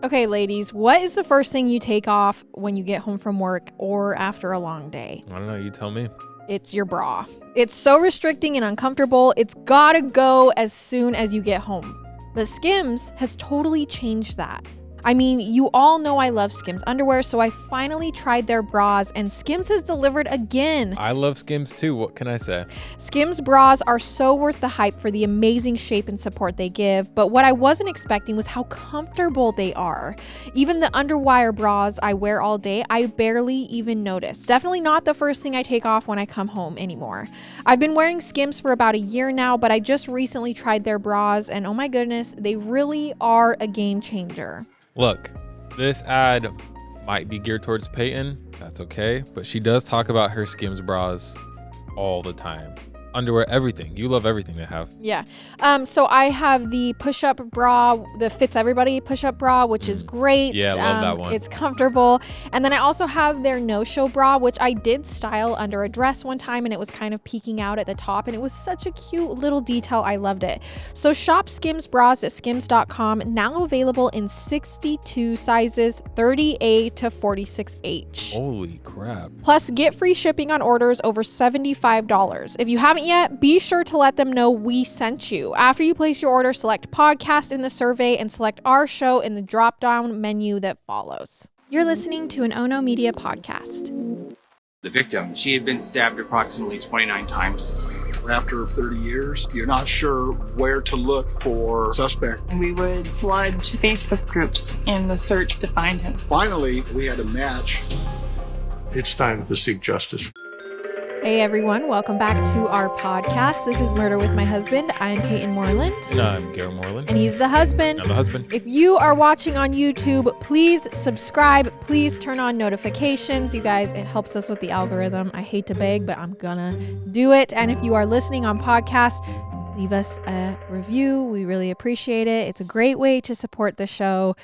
Okay, ladies, what is the first thing you take off when you get home from work or after a long day? I don't know. You tell me. It's your bra. It's so restricting and uncomfortable. It's gotta go as soon as you get home. But Skims has totally changed that. I mean, you all know I love Skims underwear, so I finally tried their bras, and Skims has delivered again. I love Skims too. What can I say? Skims bras are so worth the hype for the amazing shape and support they give, but what I wasn't expecting was how comfortable they are. Even the underwire bras I wear all day, I barely even notice. Definitely not the first thing I take off when I come home anymore. I've been wearing Skims for about a year now, but I just recently tried their bras, and oh my goodness, they really are a game changer. Look, this ad might be geared towards Payton. That's okay. But she does talk about her Skims bras all the time. Underwear, everything. You love everything they have. Yeah. So I have the push-up bra, the Fits Everybody push-up bra, which is great. Yeah, I love that one. It's comfortable. And then I also have their no-show bra, which I did style under a dress one time, and it was kind of peeking out at the top, and it was such a cute little detail. I loved it. So shop Skims bras at skims.com, now available in 62 sizes, 30A to 46H. Holy crap. Plus, get free shipping on orders over $75. If you haven't yet, be sure to let them know we sent you. After you place your order, select podcast in the survey and select our show in the drop-down menu that follows. You're listening to an Ono Media podcast. The victim, she had been stabbed approximately 29 times. After 30 years, you're not sure where to look for a suspect. We would flood Facebook groups in the search to find him. Finally, we had a match. It's time to seek justice. Hey everyone, welcome back to our podcast. This is Murder with My Husband. I'm Payton Moreland. And I'm Garrett Moreland. And he's the husband. I'm the husband. If you are watching on YouTube, please subscribe. Please turn on notifications. You guys, it helps us with the algorithm. I hate to beg, but I'm gonna do it. And if you are listening on podcast, leave us a review. We really appreciate it. It's a great way to support the show.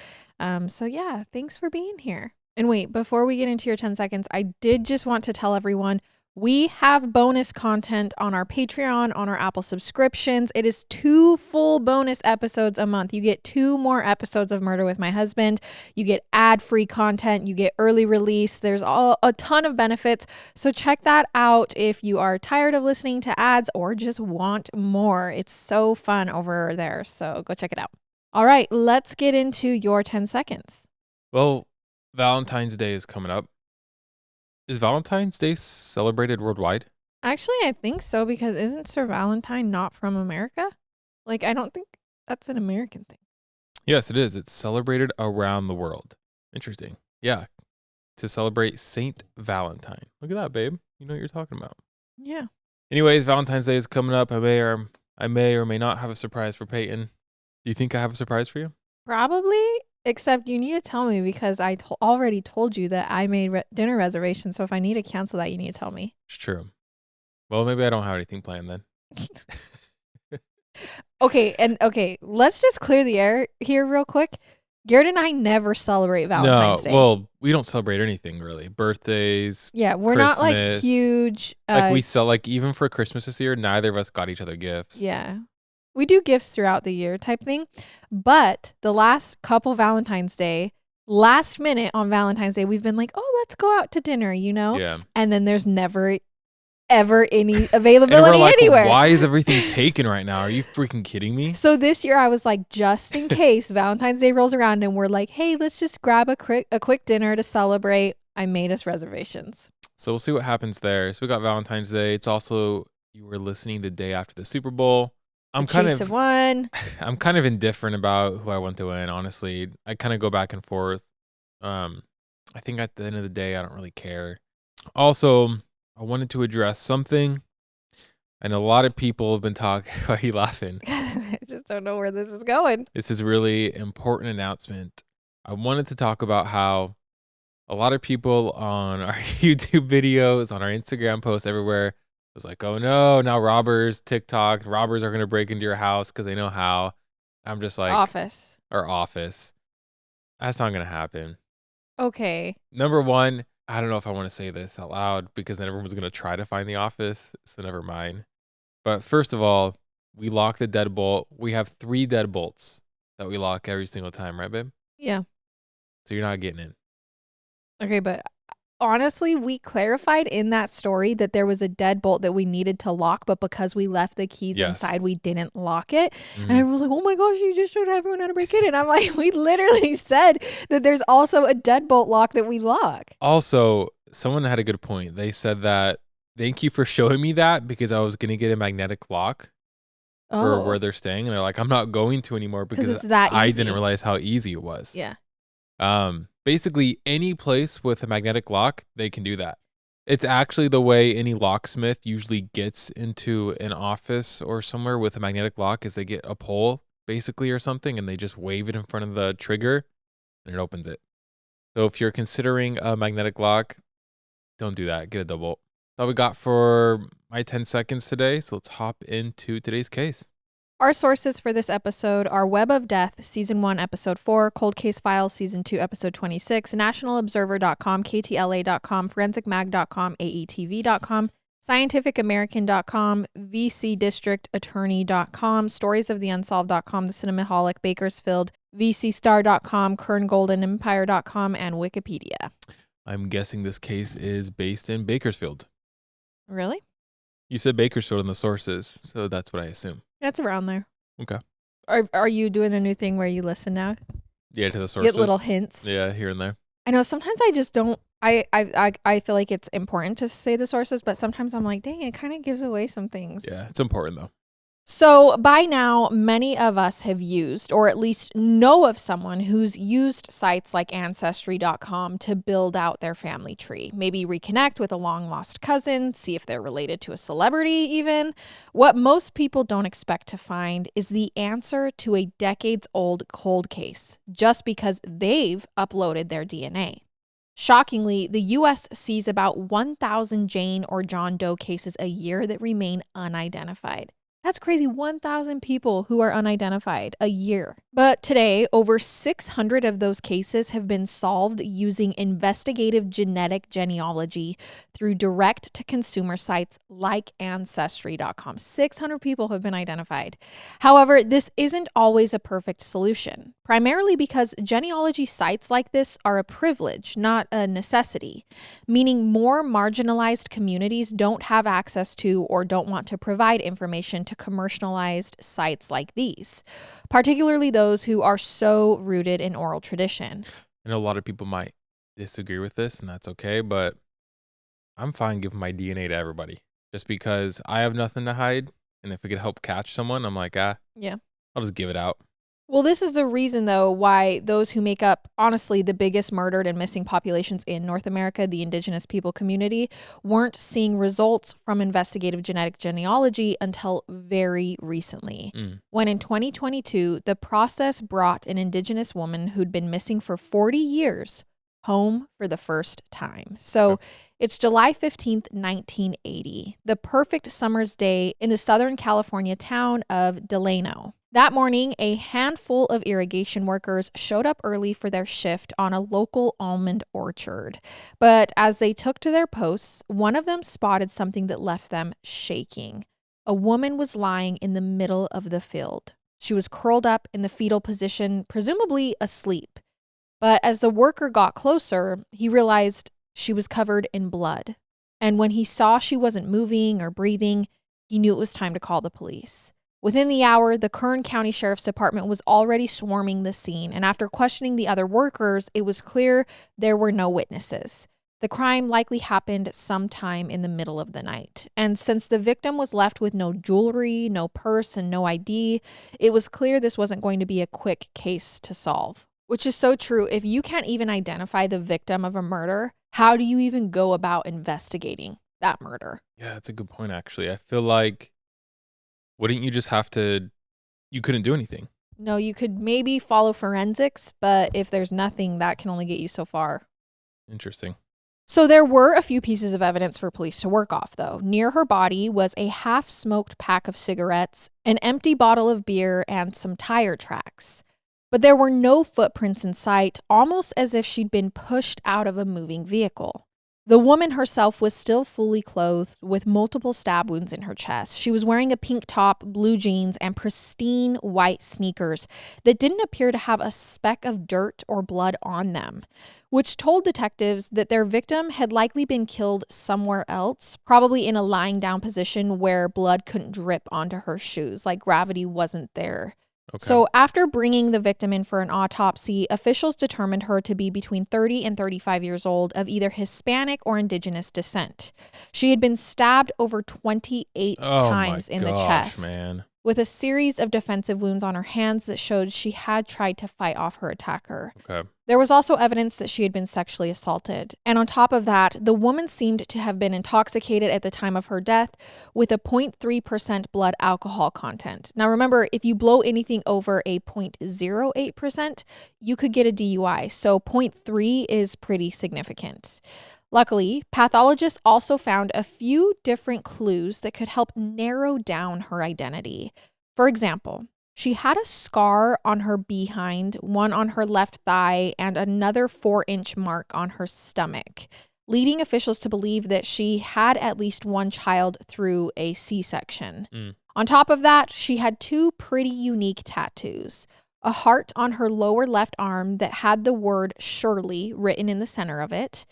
So yeah, thanks for being here. And wait, before we get into your 10 seconds, I did just want to tell everyone we have bonus content on our Patreon, on our Apple subscriptions. It is 2 full bonus episodes a month. You get 2 more episodes of Murder with My Husband. You get ad-free content. You get early release. There's a ton of benefits. So check that out if you are tired of listening to ads or just want more. It's so fun over there. So go check it out. All right, let's get into your 10 seconds. Well, Valentine's Day is coming up. Is Valentine's Day celebrated worldwide? Actually, I think so, because isn't Sir Valentine not from America? Like, I don't think that's an American thing. Yes, it is. It's celebrated around the world. Interesting. Yeah. To celebrate Saint Valentine. Look at that, babe. You know what you're talking about. Yeah. Anyways, Valentine's Day is coming up. I may or may not have a surprise for Payton. Do you think I have a surprise for you? Probably, except you need to tell me, because I already told you that I made dinner reservations. So if I need to cancel that, you need to tell me. It's true. Well, maybe I don't have anything planned then. Okay, let's just clear the air here real quick. Garrett and I never celebrate Valentine's Day. Well, we don't celebrate anything really. Birthdays. Yeah, we're not like Christmas. huge. Like even for Christmas this year, neither of us got each other gifts. Yeah. We do gifts throughout the year type thing. But the last couple Valentine's Day, last minute on Valentine's Day, we've been like, oh, let's go out to dinner, you know? Yeah. And then there's never, ever any And availability we're like, anywhere. why is everything taken right now? Are you freaking kidding me? So this year I was like, just in case Valentine's Day rolls around and we're like, hey, let's just grab a quick dinner to celebrate. I made us reservations. So we'll see what happens there. So we got Valentine's Day. It's also, you were listening the day after the Super Bowl. Chiefs have won. I'm kind of indifferent about who I want to win, honestly. I kind of go back and forth. I think at the end of the day, I don't really care. Also, I wanted to address something. I know a lot of people have been talking. Why are you laughing? I just don't know where this is going. This is a really important announcement. I wanted to talk about how a lot of people on our YouTube videos, on our Instagram posts, everywhere, was like, oh no, now TikTok robbers are going to break into your house because they know how. I'm just like, Office. That's not going to happen. Okay. Number one, I don't know if I want to say this out loud because then everyone's going to try to find the office. So never mind. But first of all, we lock the deadbolt. We have 3 deadbolts that we lock every single time, right, babe? Yeah. So you're not getting in. Okay, but honestly, we clarified in that story that there was a deadbolt that we needed to lock, but because we left the keys inside, we didn't lock it. And everyone was like, oh my gosh, you just showed everyone how to break in. And I'm like, we literally said that there's also a deadbolt lock that we lock. Also, someone had a good point. They said that, thank you for showing me that because I was going to get a magnetic lock for where they're staying. And they're like, I'm not going to anymore because it's that I easy. didn't realize how easy it was. Yeah. Basically, any place with a magnetic lock, they can do that. It's actually the way any locksmith usually gets into an office or somewhere with a magnetic lock is they get a pole, basically, or something, and they just wave it in front of the trigger, and it opens it. So if you're considering a magnetic lock, don't do that. Get a double. That's all we got for my 10 seconds today, so let's hop into today's case. Our sources for this episode are Web of Death, Season 1, Episode 4, Cold Case Files, Season 2, Episode 26, NationalObserver.com, KTLA.com, ForensicMag.com, AETV.com, ScientificAmerican.com, VCDistrictAttorney.com, StoriesOfTheUnsolved.com, The Cinemaholic, Bakersfield, VCStar.com, KernGoldenEmpire.com, and Wikipedia. I'm guessing this case is based in Bakersfield. Really? You said Bakersfield in the sources, so that's what I assume. That's around there. Okay. Are you doing a new thing where you listen now? Yeah, to the sources. Get little hints. Yeah, here and there. I know sometimes I just don't. I feel like it's important to say the sources, but sometimes I'm like, dang, it kind of gives away some things. Yeah, it's important though. So by now, many of us have used, or at least know of someone who's used sites like Ancestry.com to build out their family tree. Maybe reconnect with a long lost cousin, see if they're related to a celebrity even. What most people don't expect to find is the answer to a decades-old cold case, just because they've uploaded their DNA. Shockingly, the U.S. sees about 1,000 Jane or John Doe cases a year that remain unidentified. That's crazy. 1,000 people who are unidentified a year. But today, over 600 of those cases have been solved using investigative genetic genealogy through direct-to-consumer sites like Ancestry.com. 600 people have been identified. However, this isn't always a perfect solution, primarily because genealogy sites like this are a privilege, not a necessity, meaning more marginalized communities don't have access to or don't want to provide information to commercialized sites like these, particularly those who are so rooted in oral tradition. I know a lot of people might disagree with this, and that's okay, but I'm fine giving my DNA to everybody just because I have nothing to hide. And if it could help catch someone, I'm like, yeah, I'll just give it out. Well, this is the reason, though, why those who make up, honestly, the biggest murdered and missing populations in North America, the indigenous people community, weren't seeing results from investigative genetic genealogy until very recently. When in 2022, the process brought an indigenous woman who'd been missing for 40 years home for the first time. So it's July 15th, 1980, the perfect summer's day in the Southern California town of Delano. That morning, a handful of irrigation workers showed up early for their shift on a local almond orchard. But as they took to their posts, one of them spotted something that left them shaking. A woman was lying in the middle of the field. She was curled up in the fetal position, presumably asleep. But as the worker got closer, he realized she was covered in blood. And when he saw she wasn't moving or breathing, he knew it was time to call the police. Within the hour, the Kern County Sheriff's Department was already swarming the scene, and after questioning the other workers, it was clear there were no witnesses. The crime likely happened sometime in the middle of the night, and since the victim was left with no jewelry, no purse, and no ID, it was clear this wasn't going to be a quick case to solve. Which is so true. If you can't even identify the victim of a murder, how do you even go about investigating that murder? Yeah, that's a good point, actually. I feel like, wouldn't you just have to, you couldn't do anything? No, you could maybe follow forensics, but if there's nothing, that can only get you so far. Interesting. So there were a few pieces of evidence for police to work off, though. Near her body was a half-smoked pack of cigarettes, an empty bottle of beer, and some tire tracks. But there were no footprints in sight, almost as if she'd been pushed out of a moving vehicle. The woman herself was still fully clothed with multiple stab wounds in her chest. She was wearing a pink top, blue jeans, and pristine white sneakers that didn't appear to have a speck of dirt or blood on them, which told detectives that their victim had likely been killed somewhere else, probably in a lying down position where blood couldn't drip onto her shoes, like gravity wasn't there. Okay. So after bringing the victim in for an autopsy, officials determined her to be between 30 and 35 years old, of either Hispanic or indigenous descent. She had been stabbed over 28 times in the chest, man. with a series of defensive wounds on her hands that showed she had tried to fight off her attacker. Okay. There was also evidence that she had been sexually assaulted. And on top of that, the woman seemed to have been intoxicated at the time of her death with a 0.3% blood alcohol content. Now remember, if you blow anything over a 0.08%, you could get a DUI. So 0.3 is pretty significant. Luckily, pathologists also found a few different clues that could help narrow down her identity. For example, she had a scar on her behind, one on her left thigh, and another 4-inch mark on her stomach, leading officials to believe that she had at least one child through a C-section. On top of that, she had 2 pretty unique tattoos. A heart on her lower left arm that had the word Shirley written in the center of it,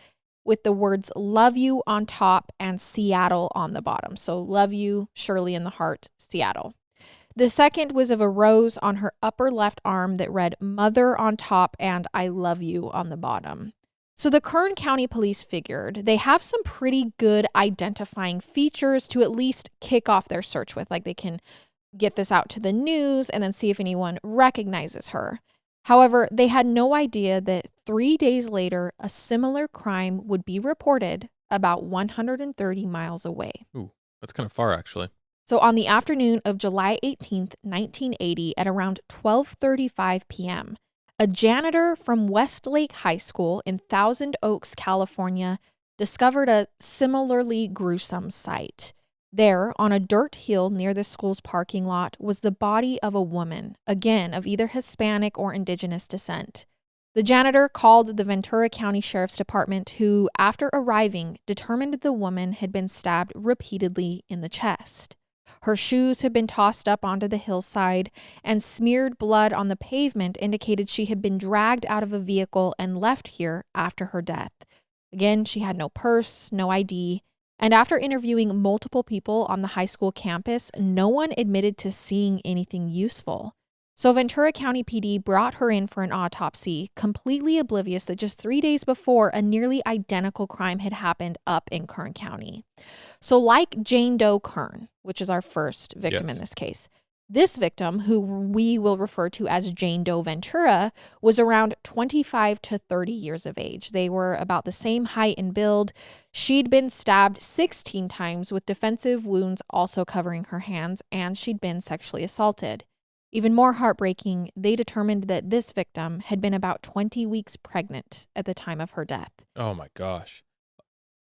with the words love you on top and Seattle on the bottom. So love you, Shirley in the heart, Seattle. The second was of a rose on her upper left arm that read mother on top and I love you on the bottom. So the Kern County Police figured they have some pretty good identifying features to at least kick off their search with. Like they can get this out to the news and then see if anyone recognizes her. However, they had no idea that 3 days later, a similar crime would be reported about 130 miles away. Ooh, that's kind of far, actually. So on the afternoon of July 18th, 1980, at around 12:35 p.m., a janitor from Westlake High School in Thousand Oaks, California, discovered a similarly gruesome sight. There, on a dirt hill near the school's parking lot, was the body of a woman, again of either Hispanic or indigenous descent. The janitor called the Ventura County Sheriff's Department, who, after arriving, determined the woman had been stabbed repeatedly in the chest. Her shoes had been tossed up onto the hillside, and smeared blood on the pavement indicated she had been dragged out of a vehicle and left here after her death. Again, she had no purse, no ID, and after interviewing multiple people on the high school campus, no one admitted to seeing anything useful. So Ventura County PD brought her in for an autopsy, completely oblivious that just 3 days before, a nearly identical crime had happened up in Kern County. So like Jane Doe Kern, which is our first victim in this case, this victim, who we will refer to as Jane Doe Ventura, was around 25 to 30 years of age. They were about the same height and build. She'd been stabbed 16 times with defensive wounds also covering her hands, and she'd been sexually assaulted. Even more heartbreaking, they determined that this victim had been about 20 weeks pregnant at the time of her death. Oh my gosh.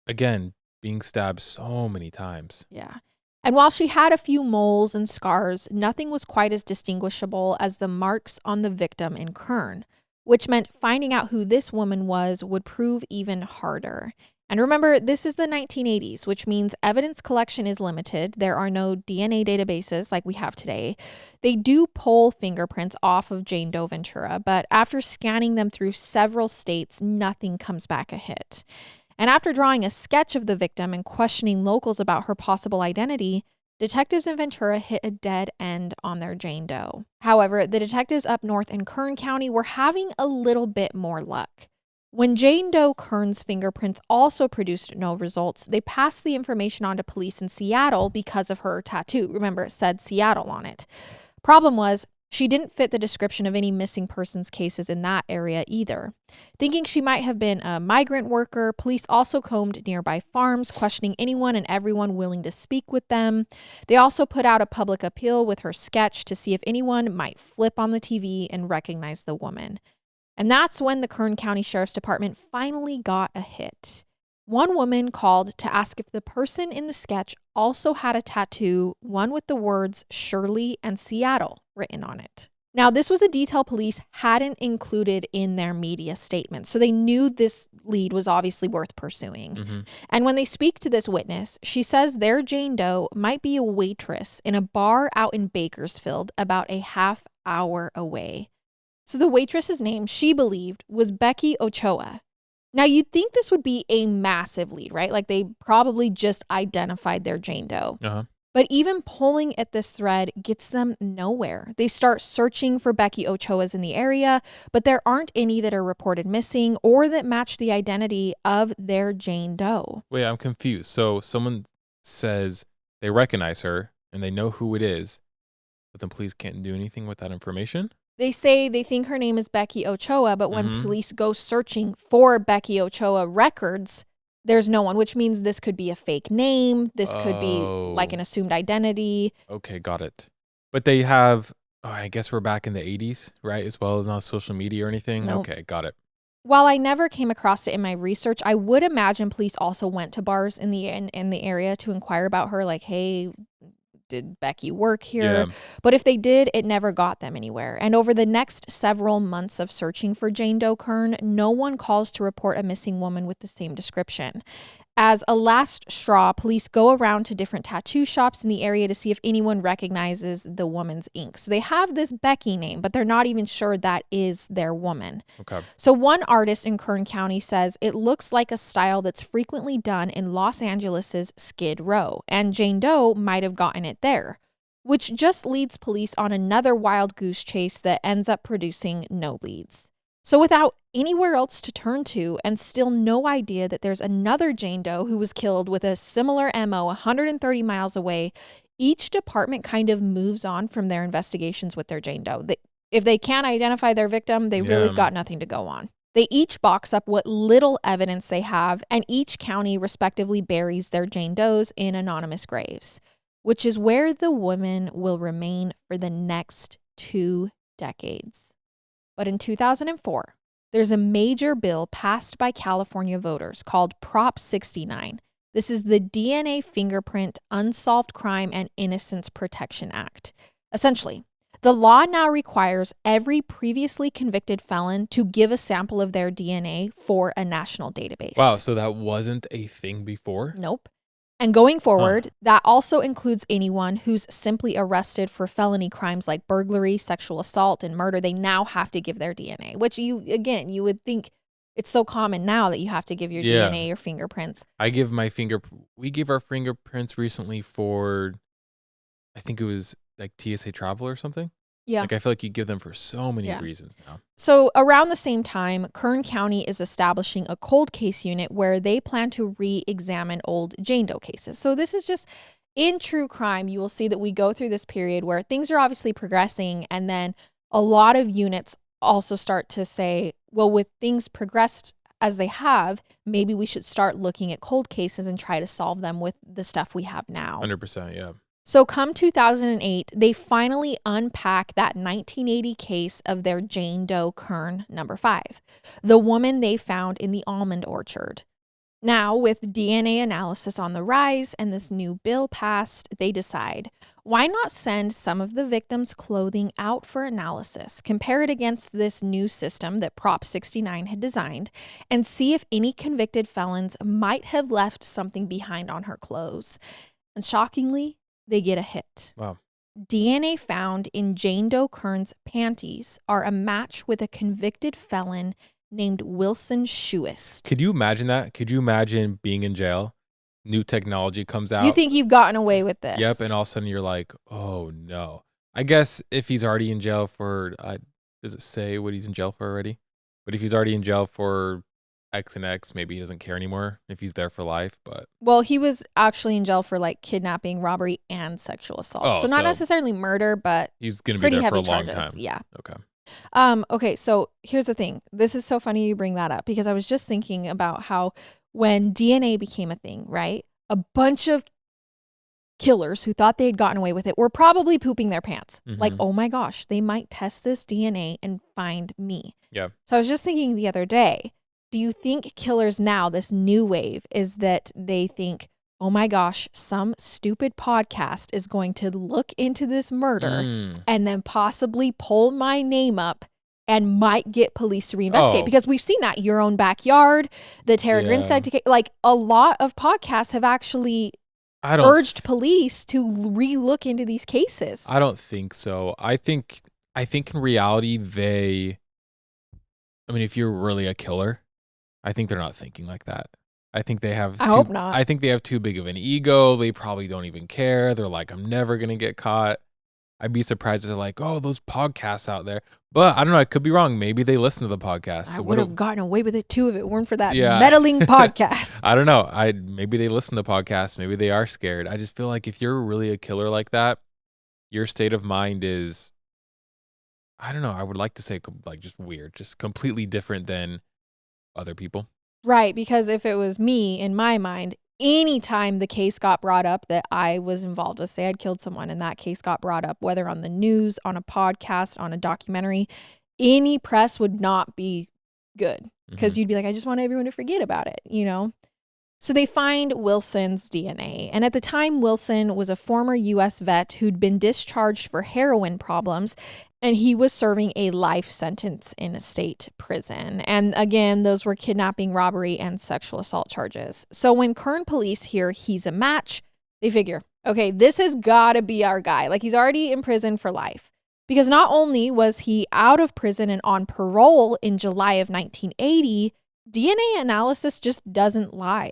Again, being stabbed so many times. Yeah. And while she had a few moles and scars, nothing was quite as distinguishable as the marks on the victim in Kern, which meant finding out who this woman was would prove even harder. And remember, this is the 1980s, which means evidence collection is limited. There are no DNA databases like we have today. They do pull fingerprints off of Jane Doe Ventura, but after scanning them through several states, nothing comes back a hit. And after drawing a sketch of the victim and questioning locals about her possible identity, detectives in Ventura hit a dead end on their Jane Doe. However, the detectives up north in Kern County were having a little bit more luck. When Jane Doe Kern's fingerprints also produced no results, they passed the information on to police in Seattle because of her tattoo. Remember, it said Seattle on it. Problem was, she didn't fit the description of any missing persons cases in that area either. Thinking she might have been a migrant worker, police also combed nearby farms, questioning anyone and everyone willing to speak with them. They also put out a public appeal with her sketch to see if anyone might flip on the TV and recognize the woman. And that's when the Kern County Sheriff's Department finally got a hit. One woman called to ask if the person in the sketch also had a tattoo, one with the words Shirley and Seattle written on it. Now, this was a detail police hadn't included in their media statement, so they knew this lead was obviously worth pursuing. Mm-hmm. And when they speak to this witness, she says their Jane Doe might be a waitress in a bar out in Bakersfield, about a half hour away. So the waitress's name, she believed, was Becky Ochoa. Now, you'd think this would be a massive lead, right? Like they probably just identified their Jane Doe. Uh-huh. But even pulling at this thread gets them nowhere. They start searching for Becky Ochoas in the area, but there aren't any that are reported missing or that match the identity of their Jane Doe. Wait, I'm confused. So someone says they recognize her and they know who it is, but the police can't do anything with that information? They say they think her name is Becky Ochoa, but when police go searching for Becky Ochoa records, there's no one, which means this could be a fake name. This could be like an assumed identity. Okay, got it. But they have, I guess we're back in the 80s, right? As well as not social media or anything? Nope. Okay, got it. While I never came across it in my research, I would imagine police also went to bars in the area to inquire about her, like, hey, did Becky work here? Yeah. But if they did, it never got them anywhere. And over the next several months of searching for Jane Doe Kern, no one calls to report a missing woman with the same description. As a last straw, police go around to different tattoo shops in the area to see if anyone recognizes the woman's ink. So they have this Becky name, but they're not even sure that is their woman. Okay. So one artist in Kern County says it looks like a style that's frequently done in Los Angeles's Skid Row, and Jane Doe might have gotten it there, which just leads police on another wild goose chase that ends up producing no leads. So without anywhere else to turn to and still no idea that there's another Jane Doe who was killed with a similar MO 130 miles away, each department kind of moves on from their investigations with their Jane Doe. If they can't identify their victim, they really have got nothing to go on. They each box up what little evidence they have, and each county respectively buries their Jane Does in anonymous graves, which is where the woman will remain for the next 2 decades. But in 2004, there's a major bill passed by California voters called Prop 69. This is the DNA Fingerprint Unsolved Crime and Innocence Protection Act. Essentially, the law now requires every previously convicted felon to give a sample of their DNA for a national database. Wow, so that wasn't a thing before? Nope. And going forward, that also includes anyone who's simply arrested for felony crimes like burglary, sexual assault, and murder. They now have to give their DNA, which you would think it's so common now that you have to give your DNA, your fingerprints. We gave our fingerprints recently for, I think it was like TSA travel or something. Yeah. Like I feel like you give them for so many reasons now. So around the same time, Kern County is establishing a cold case unit where they plan to re-examine old Jane Doe cases. So this is just, in true crime, you will see that we go through this period where things are obviously progressing, and then a lot of units also start to say, well, with things progressed as they have, maybe we should start looking at cold cases and try to solve them with the stuff we have now. 100%, yeah. So come 2008, they finally unpack that 1980 case of their Jane Doe Kern number 5, the woman they found in the almond orchard. Now, with DNA analysis on the rise and this new bill passed, they decide, why not send some of the victim's clothing out for analysis, compare it against this new system that Prop 69 had designed, and see if any convicted felons might have left something behind on her clothes. And shockingly, they get a hit. Wow. DNA found in Jane Doe Kern's panties are a match with a convicted felon named Wilson Schuist. Could you imagine that? Could you imagine being in jail? New technology comes out. You think you've gotten away with this? Yep, and all of a sudden you're like, oh no. I guess if he's already in jail for, does it say what he's in jail for already? But if he's already in jail for X and X, maybe he doesn't care anymore if he's there for life. But well, he was actually in jail for like kidnapping, robbery, and sexual assault. Oh, so not necessarily murder, but he's gonna be pretty there for heavy a long charges. time. Yeah. Okay. Okay, so here's the thing. This is so funny you bring that up because I was just thinking about how when DNA became a thing, right? A bunch of killers who thought they had gotten away with it were probably pooping their pants. Mm-hmm. Like, oh my gosh, they might test this DNA and find me. Yeah. So I was just thinking the other day, do you think killers now, this new wave, is that they think, oh my gosh, some stupid podcast is going to look into this murder and then possibly pull my name up and might get police to reinvestigate. Oh. Because we've seen that, Your Own Backyard, the Tara Yeah. Grinstead case, like a lot of podcasts have actually urged police to relook into these cases. I don't think so. I think in reality if you're really a killer, I think they're not thinking like that. I think they have hope not. I think they have too big of an ego. They probably don't even care. They're like, I'm never going to get caught. I'd be surprised if they're like, oh, those podcasts out there. But I don't know. I could be wrong. Maybe they listen to the podcast. I would have gotten away with it too if it weren't for that Yeah. meddling podcast. I don't know. Maybe they listen to podcasts. Maybe they are scared. I just feel like if you're really a killer like that, your state of mind is, I don't know. I would like to say like just weird, just completely different than other people. Right, because if it was me, in my mind, anytime the case got brought up that I was involved with, say I'd killed someone and that case got brought up, whether on the news, on a podcast, on a documentary, any press would not be good because you'd be like, I just want everyone to forget about it, you know? So they find Wilson's DNA. And at the time, Wilson was a former U.S. vet who'd been discharged for heroin problems, and he was serving a life sentence in a state prison. And again, those were kidnapping, robbery, and sexual assault charges. So when Kern police hear he's a match, they figure, okay, this has got to be our guy. Like, he's already in prison for life. Because not only was he out of prison and on parole in July of 1980, DNA analysis just doesn't lie.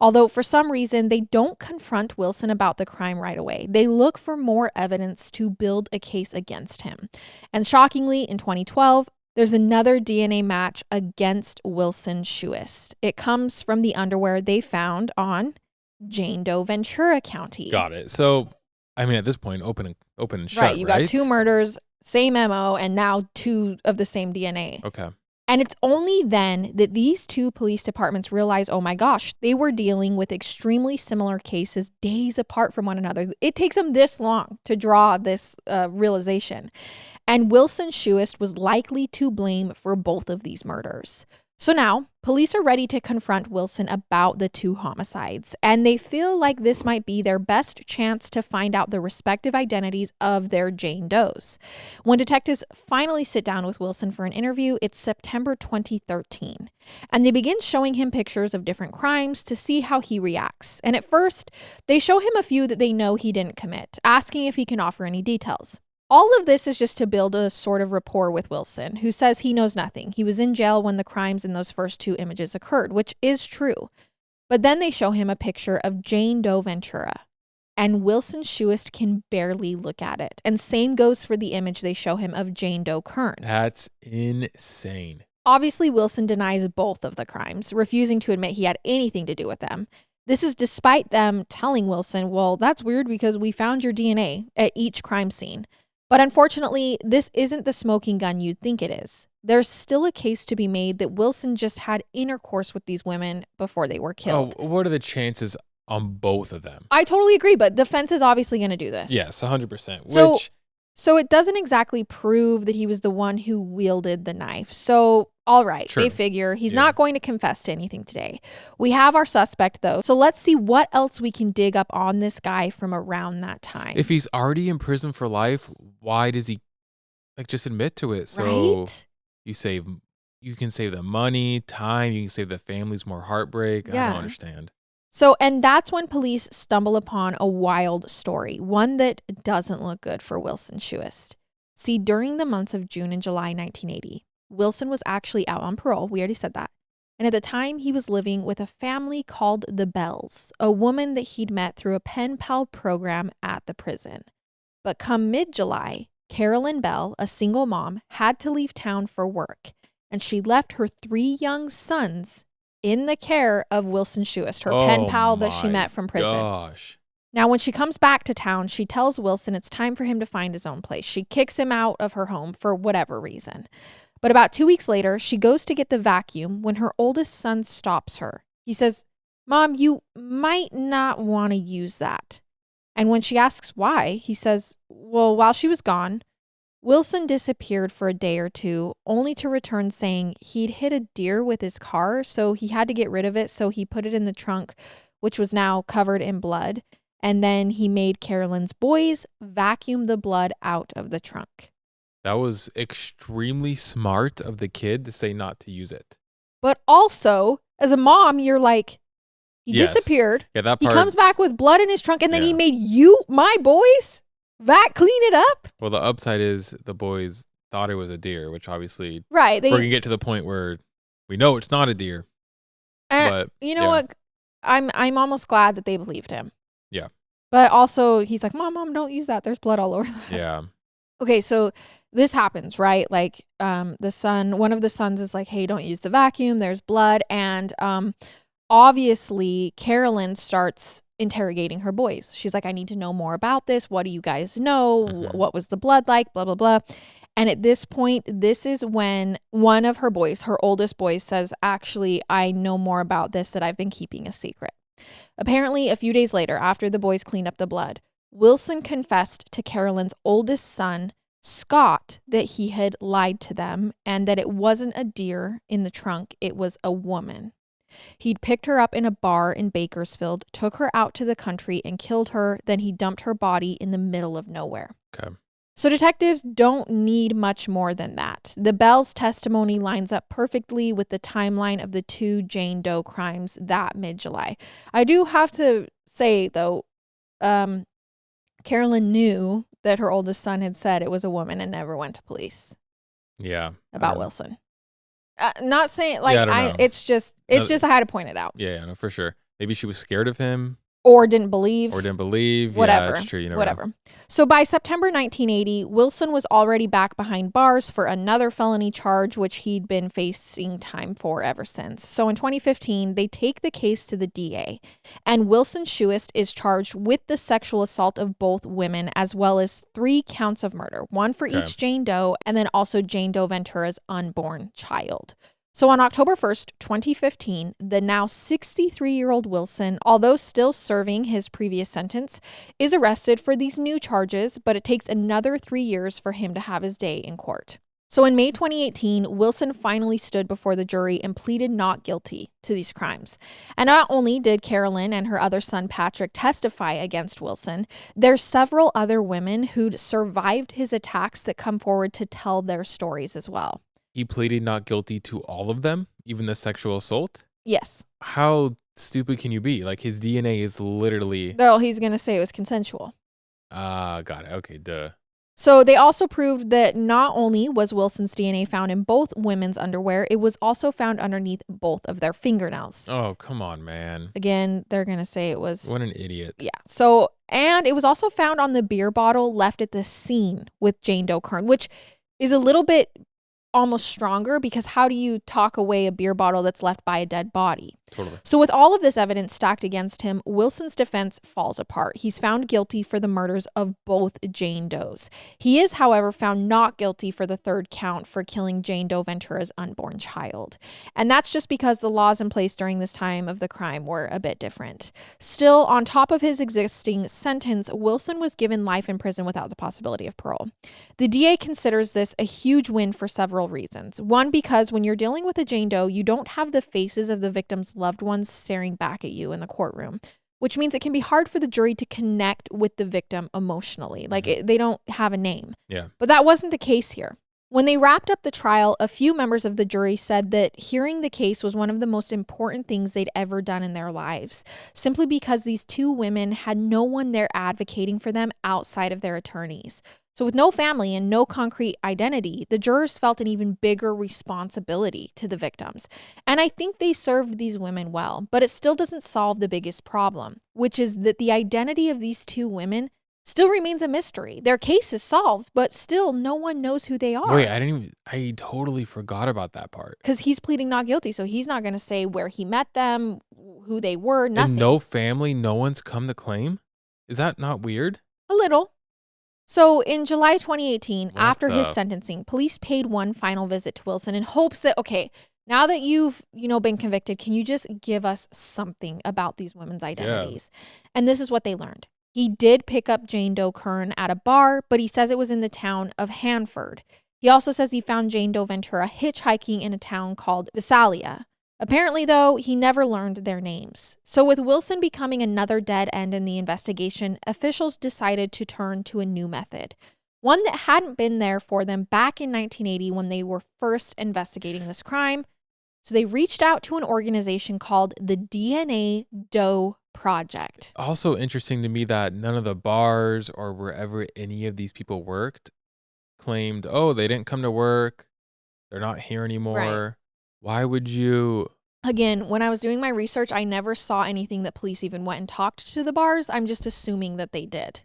Although for some reason, they don't confront Wilson about the crime right away. They look for more evidence to build a case against him. And shockingly, in 2012, there's another DNA match against Wilson Shuist. It comes from the underwear they found on Jane Doe Ventura County. Got it. So, I mean, at this point, open and shut, right? You got 2 murders, same MO, and now 2 of the same DNA. Okay. And it's only then that these 2 police departments realize, oh my gosh, they were dealing with extremely similar cases days apart from one another. It takes them this long to draw this realization. And Wilson Shuist was likely to blame for both of these murders. So now, police are ready to confront Wilson about the 2 homicides, and they feel like this might be their best chance to find out the respective identities of their Jane Does. When detectives finally sit down with Wilson for an interview, it's September 2013, and they begin showing him pictures of different crimes to see how he reacts. And at first, they show him a few that they know he didn't commit, asking if he can offer any details. All of this is just to build a sort of rapport with Wilson, who says he knows nothing. He was in jail when the crimes in those first 2 images occurred, which is true. But then they show him a picture of Jane Doe Ventura, and Wilson Shuist can barely look at it. And same goes for the image they show him of Jane Doe Kern. That's insane. Obviously, Wilson denies both of the crimes, refusing to admit he had anything to do with them. This is despite them telling Wilson, well, that's weird because we found your DNA at each crime scene. But unfortunately, this isn't the smoking gun you'd think it is. There's still a case to be made that Wilson just had intercourse with these women before they were killed. Oh, what are the chances on both of them? I totally agree, but the defense is obviously going to do this. Yes, 100%. So it doesn't exactly prove that he was the one who wielded the knife. So, all right, True. They figure he's not going to confess to anything today. We have our suspect, though. So let's see what else we can dig up on this guy from around that time. If he's already in prison for life, why does he just admit to it? So right? You can save the money, time, you can save the families more heartbreak. Yeah. I don't understand. So, and that's when police stumble upon a wild story, one that doesn't look good for Wilson Shuist. See, during the months of June and July 1980, Wilson was actually out on parole. We already said that. And at the time, he was living with a family called the Bells, a woman that he'd met through a pen pal program at the prison. But come mid-July, Carolyn Bell, a single mom, had to leave town for work, and she left her 3 young sons in the care of Wilson Shuist, her pen pal that she met from prison. Gosh. Now, when she comes back to town, she tells Wilson it's time for him to find his own place. She kicks him out of her home for whatever reason. But about 2 weeks later, she goes to get the vacuum when her oldest son stops her. He says, "Mom, you might not want to use that." And when she asks why, he says, well, while she was gone, Wilson disappeared for a day or 2, only to return saying he'd hit a deer with his car, so he had to get rid of it, so he put it in the trunk which was now covered in blood. And then he made Carolyn's boys vacuum the blood out of the trunk. That was extremely smart of the kid to say not to use it. But also, as a mom, you're like, he disappeared. Yeah, that He part. comes back with blood in his trunk, and then he Yeah. made my boys, clean it up. Well, the upside is the boys thought it was a deer, which obviously Right. we're gonna get to the point where we know it's not a deer. But you know yeah. what? I'm almost glad that they believed him. Yeah. But also, he's like, Mom, don't use that. There's blood all over that. Yeah. Okay, so this happens, right? Like, one of the sons is like, hey, don't use the vacuum. There's blood. And obviously, Carolyn starts interrogating her boys. She's like, I need to know more about this. What do you guys know? Mhm. What was the blood like? Blah, blah, blah. And at this point, this is when one of her boys, her oldest boy, says, actually, I know more about this that I've been keeping a secret. Apparently, a few days later, after the boys cleaned up the blood, Wilson confessed to Carolyn's oldest son, Scott, that he had lied to them and that it wasn't a deer in the trunk, it was a woman. He'd picked her up in a bar in Bakersfield, took her out to the country and killed her, then he dumped her body in the middle of nowhere. Okay. So detectives don't need much more than that. The Bell's testimony lines up perfectly with the timeline of the two Jane Doe crimes that mid-July. I do have to say, though, Carolyn knew that her oldest son had said it was a woman and never went to police. Yeah. About Wilson. Not saying, like, Yeah, I don't know. it's just I had to point it out. Yeah, no, for sure. Maybe she was scared of him. Or didn't believe. Whatever. Yeah, that's true. You never know. Whatever. So by September 1980, Wilson was already back behind bars for another felony charge, which he'd been facing time for ever since. So in 2015, they take the case to the DA, and Wilson Schuist is charged with the sexual assault of both women, as well as 3 counts of murder, one for each Jane Doe, and then also Jane Doe Ventura's unborn child. So on October 1st, 2015, the now 63-year-old Wilson, although still serving his previous sentence, is arrested for these new charges, but it takes another 3 years for him to have his day in court. So in May 2018, Wilson finally stood before the jury and pleaded not guilty to these crimes. And not only did Carolyn and her other son Patrick testify against Wilson, there's several other women who'd survived his attacks that come forward to tell their stories as well. He pleaded not guilty to all of them, even the sexual assault? Yes. How stupid can you be? Like, his DNA is literally... Though he's going to say it was consensual. Got it. Okay, duh. So they also proved that not only was Wilson's DNA found in both women's underwear, it was also found underneath both of their fingernails. Oh, come on, man. Again, they're going to say it was... What an idiot. Yeah. So, and it was also found on the beer bottle left at the scene with Jane Doe Kern, which is a little bit almost stronger, because how do you talk away a beer bottle that's left by a dead body? Totally. So with all of this evidence stacked against him, Wilson's defense falls apart. He's found guilty for the murders of both Jane Does. He is, however, found not guilty for the third count for killing Jane Doe Ventura's unborn child. And that's just because the laws in place during this time of the crime were a bit different. Still, on top of his existing sentence, Wilson was given life in prison without the possibility of parole. The DA considers this a huge win for several reasons. One, because when you're dealing with a Jane Doe, you don't have the faces of the victim's loved ones staring back at you in the courtroom, which means it can be hard for the jury to connect with the victim emotionally. Like, they don't have a name. Yeah. But that wasn't the case here. When they wrapped up the trial, a few members of the jury said that hearing the case was one of the most important things they'd ever done in their lives, simply because these two women had no one there advocating for them outside of their attorneys. So with no family and no concrete identity, the jurors felt an even bigger responsibility to the victims. And I think they served these women well, but it still doesn't solve the biggest problem, which is that the identity of these two women still remains a mystery. Their case is solved, but still no one knows who they are. Wait, I totally forgot about that part. Because he's pleading not guilty, so he's not going to say where he met them, who they were, nothing. And no family, no one's come to claim? Is that not weird? A little. So in July 2018, What after his the- sentencing, police paid one final visit to Wilson in hopes that, okay, now that you've, been convicted, can you just give us something about these women's identities? And this is what they learned. He did pick up Jane Doe Kern at a bar, but he says it was in the town of Hanford. He also says he found Jane Doe Ventura hitchhiking in a town called Visalia. Apparently, though, he never learned their names. So with Wilson becoming another dead end in the investigation, officials decided to turn to a new method. One that hadn't been there for them back in 1980 when they were first investigating this crime. So they reached out to an organization called the DNA Doe Project. Also interesting to me that none of the bars or wherever any of these people worked claimed, oh, they didn't come to work. They're not here anymore. Right. Why would you? Again, when I was doing my research, I never saw anything that police even went and talked to the bars. I'm just assuming that they did.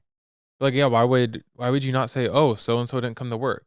Like, yeah, why would you not say, oh, so-and-so didn't come to work?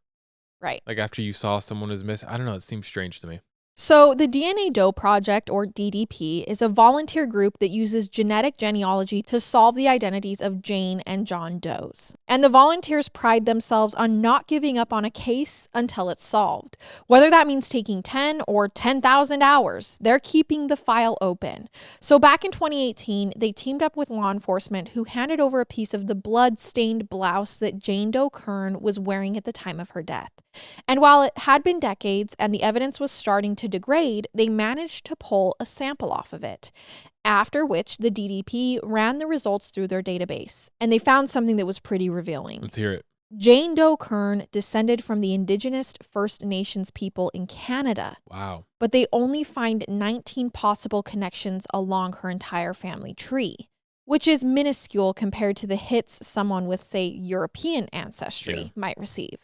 Right. Like after you saw someone was missing. I don't know. It seems strange to me. So the DNA Doe Project, or DDP, is a volunteer group that uses genetic genealogy to solve the identities of Jane and John Does. And the volunteers pride themselves on not giving up on a case until it's solved. Whether that means taking 10 or 10,000 hours, they're keeping the file open. So back in 2018, they teamed up with law enforcement who handed over a piece of the blood-stained blouse that Jane Doe Kern was wearing at the time of her death. And while it had been decades and the evidence was starting to degrade, they managed to pull a sample off of it. After which the DDP ran the results through their database, and they found something that was pretty revealing. Let's hear it. Jane Doe Kern descended from the Indigenous First Nations people in Canada. Wow. But they only find 19 possible connections along her entire family tree, which is minuscule compared to the hits someone with, say, European ancestry might receive.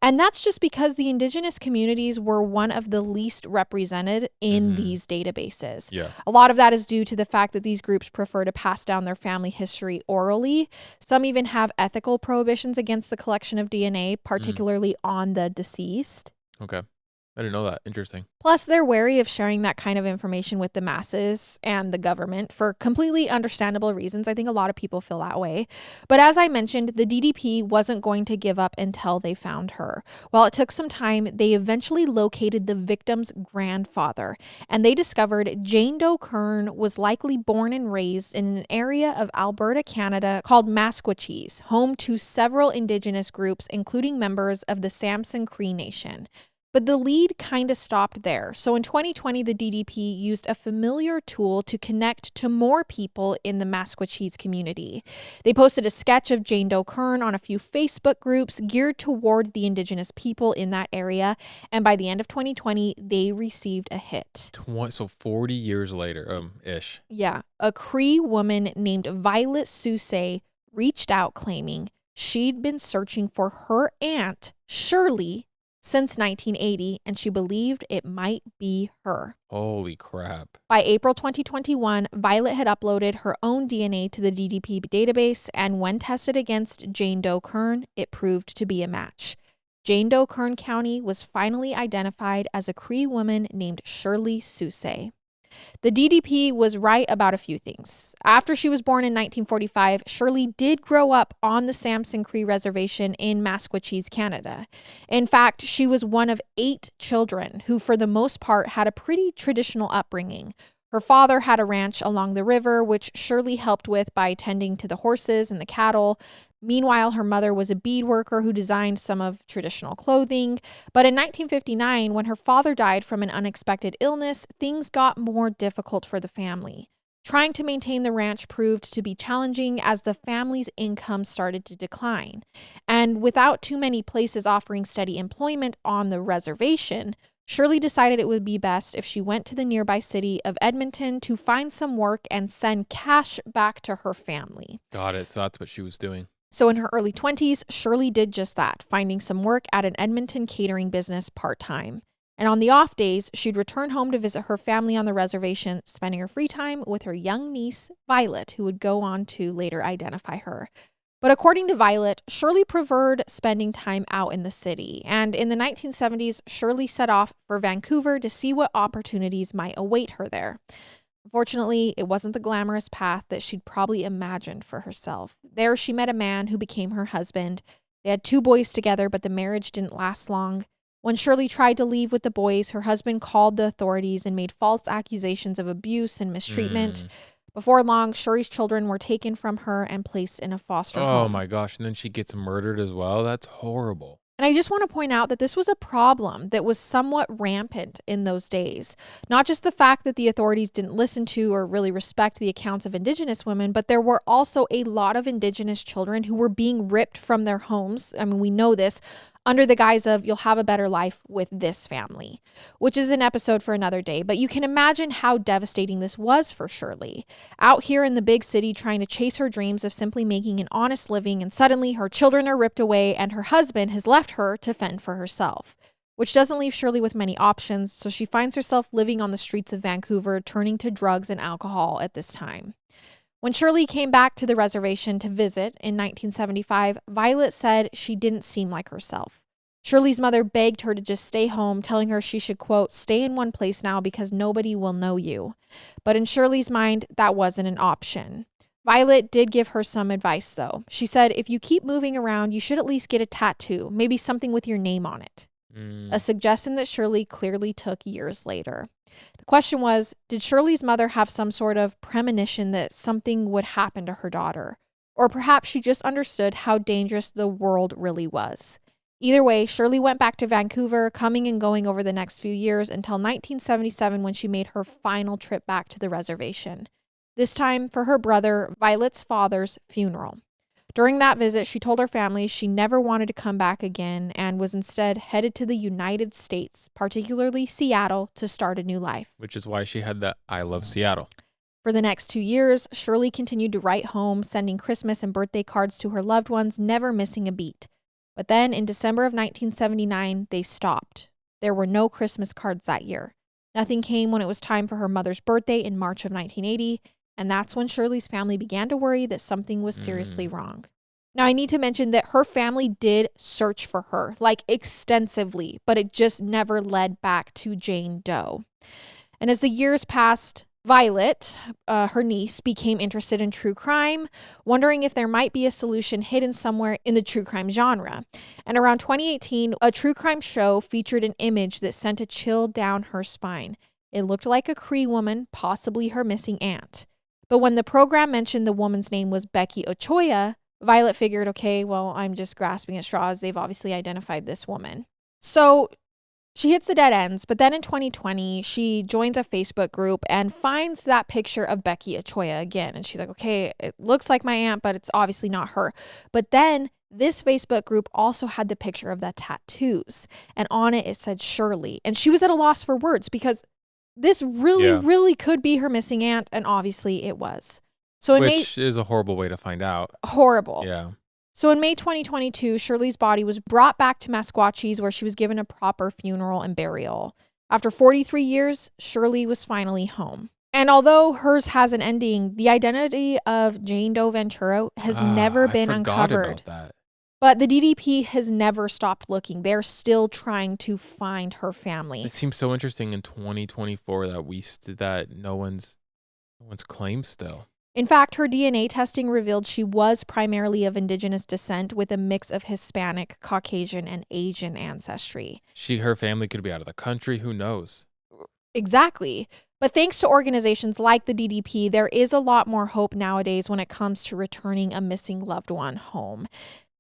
And that's just because the Indigenous communities were one of the least represented in these databases. Yeah. A lot of that is due to the fact that these groups prefer to pass down their family history orally. Some even have ethical prohibitions against the collection of DNA, particularly on the deceased. Okay. I didn't know that. Interesting. Plus, they're wary of sharing that kind of information with the masses and the government for completely understandable reasons. I think a lot of people feel that way. But as I mentioned, the DDP wasn't going to give up until they found her. While it took some time, they eventually located the victim's grandfather, and they discovered Jane Doe Kern was likely born and raised in an area of Alberta, Canada called Masquachese, home to several Indigenous groups, including members of the Samson Cree Nation. But the lead kind of stopped there. So in 2020, the DDP used a familiar tool to connect to more people in the Masquachese community. They posted a sketch of Jane Doe Kern on a few Facebook groups geared toward the Indigenous people in that area. And by the end of 2020, they received a hit. So 40 years later, ish. Yeah. A Cree woman named Violet Sousay reached out claiming she'd been searching for her aunt, Shirley, since 1980, and she believed it might be her. Holy crap. By April 2021, Violet had uploaded her own DNA to the DDP database, and when tested against Jane Doe Kern, it proved to be a match. Jane Doe Kern County was finally identified as a Cree woman named Shirley Sousay. The DDP was right about a few things. After she was born in 1945, Shirley did grow up on the Samson Cree Reservation in Masquachese, Canada. In fact, she was one of 8 children who, for the most part, had a pretty traditional upbringing. Her father had a ranch along the river, which Shirley helped with by tending to the horses and the cattle. Meanwhile, her mother was a bead worker who designed some of traditional clothing. But in 1959, when her father died from an unexpected illness, things got more difficult for the family. Trying to maintain the ranch proved to be challenging as the family's income started to decline. And without too many places offering steady employment on the reservation, Shirley decided it would be best if she went to the nearby city of Edmonton to find some work and send cash back to her family. Got it. So that's what she was doing. So in her early 20s, Shirley did just that, finding some work at an Edmonton catering business part-time. And on the off days, she'd return home to visit her family on the reservation, spending her free time with her young niece, Violet, who would go on to later identify her. But according to Violet, Shirley preferred spending time out in the city. And in the 1970s, Shirley set off for Vancouver to see what opportunities might await her there. Unfortunately, it wasn't the glamorous path that she'd probably imagined for herself. There, she met a man who became her husband. They had 2 boys together, but the marriage didn't last long. When Shirley tried to leave with the boys, her husband called the authorities and made false accusations of abuse and mistreatment. Before long, Shirley's children were taken from her and placed in a foster home. Oh my gosh. And then she gets murdered as well. That's horrible. And I just want to point out that this was a problem that was somewhat rampant in those days. Not just the fact that the authorities didn't listen to or really respect the accounts of Indigenous women, but there were also a lot of Indigenous children who were being ripped from their homes. I mean, we know this, under the guise of you'll have a better life with this family, which is an episode for another day. But you can imagine how devastating this was for Shirley. Out here in the big city trying to chase her dreams of simply making an honest living, and suddenly her children are ripped away and her husband has left her to fend for herself, which doesn't leave Shirley with many options. So she finds herself living on the streets of Vancouver, turning to drugs and alcohol at this time. When Shirley came back to the reservation to visit in 1975, Violet said she didn't seem like herself. Shirley's mother begged her to just stay home, telling her she should, quote, stay in one place now because nobody will know you. But in Shirley's mind, that wasn't an option. Violet did give her some advice, though. She said, if you keep moving around, you should at least get a tattoo, maybe something with your name on it. A suggestion that Shirley clearly took years later. The question was, did Shirley's mother have some sort of premonition that something would happen to her daughter? Or perhaps she just understood how dangerous the world really was. Either way, Shirley went back to Vancouver, coming and going over the next few years until 1977 when she made her final trip back to the reservation. This time for her brother, Violet's father's funeral. During that visit, she told her family she never wanted to come back again and was instead headed to the United States, particularly Seattle, to start a new life. Which is why she had the I Love Seattle. For the next 2 years, Shirley continued to write home, sending Christmas and birthday cards to her loved ones, never missing a beat. But then in December of 1979, they stopped. There were no Christmas cards that year. Nothing came when it was time for her mother's birthday in March of 1980. And that's when Shirley's family began to worry that something was seriously wrong. Now, I need to mention that her family did search for her, like extensively, but it just never led back to Jane Doe. And as the years passed, Violet, her niece, became interested in true crime, wondering if there might be a solution hidden somewhere in the true crime genre. And around 2018, a true crime show featured an image that sent a chill down her spine. It looked like a Cree woman, possibly her missing aunt. But when the program mentioned the woman's name was Becky Ochoa, Violet figured, okay, well, I'm just grasping at straws. They've obviously identified this woman. So she hits the dead ends, but then in 2020, she joins a Facebook group and finds that picture of Becky Ochoa again. And she's like, okay, it looks like my aunt, but it's obviously not her. But then this Facebook group also had the picture of the tattoos. And on it said Shirley. And she was at a loss for words because this really could be her missing aunt, and obviously it was. So Which is a horrible way to find out. Horrible. Yeah. So in May 2022, Shirley's body was brought back to Meskwachis, where she was given a proper funeral and burial. After 43 years, Shirley was finally home. And although hers has an ending, the identity of Jane Doe Ventura has never been uncovered. About that. But the DDP has never stopped looking. They're still trying to find her family. It seems so interesting in 2024 that that no one's claimed still. In fact, her DNA testing revealed she was primarily of Indigenous descent with a mix of Hispanic, Caucasian, and Asian ancestry. Her family could be out of the country. Who knows? Exactly. But thanks to organizations like the DDP, there is a lot more hope nowadays when it comes to returning a missing loved one home.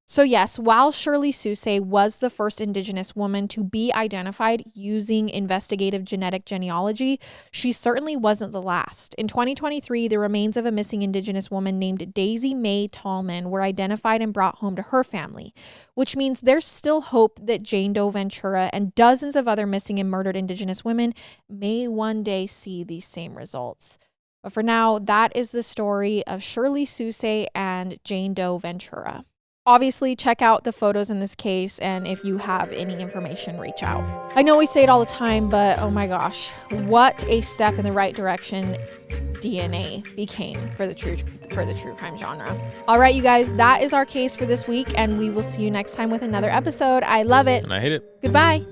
So yes, while Shirley Soucy was the first Indigenous woman to be identified using investigative genetic genealogy, she certainly wasn't the last. In 2023, the remains of a missing Indigenous woman named Daisy Mae Tallman were identified and brought home to her family, which means there's still hope that Jane Doe Ventura and dozens of other missing and murdered Indigenous women may one day see these same results. But for now, that is the story of Shirley Soucy and Jane Doe Ventura. Obviously, check out the photos in this case, and if you have any information, reach out. I know we say it all the time, but oh my gosh, what a step in the right direction DNA became for the true crime genre. All right, you guys, that is our case for this week, and we will see you next time with another episode. I love it. And I hate it. Goodbye.